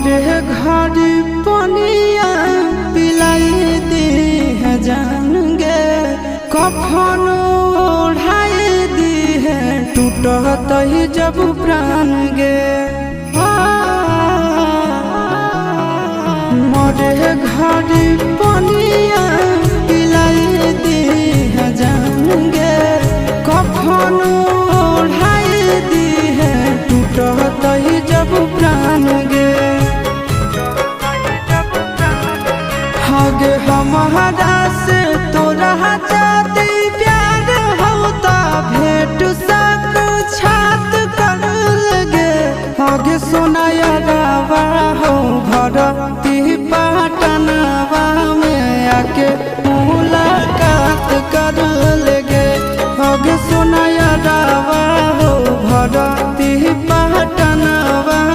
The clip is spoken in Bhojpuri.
मोरे घर पनिया पिलाई दी है जान गे, कफन ओढ़ाई दी है टूटत ही जब प्राण गे। मोरे घर पनिया पिलाई दी है जान गे, कफन ओढ़ाई दी है टूटत ही जब प्राण गे। हगे हमारा से तोरा जाती प्यार होता भेंट सक छात कर लगे। हगे सोनाया रावा हो भरती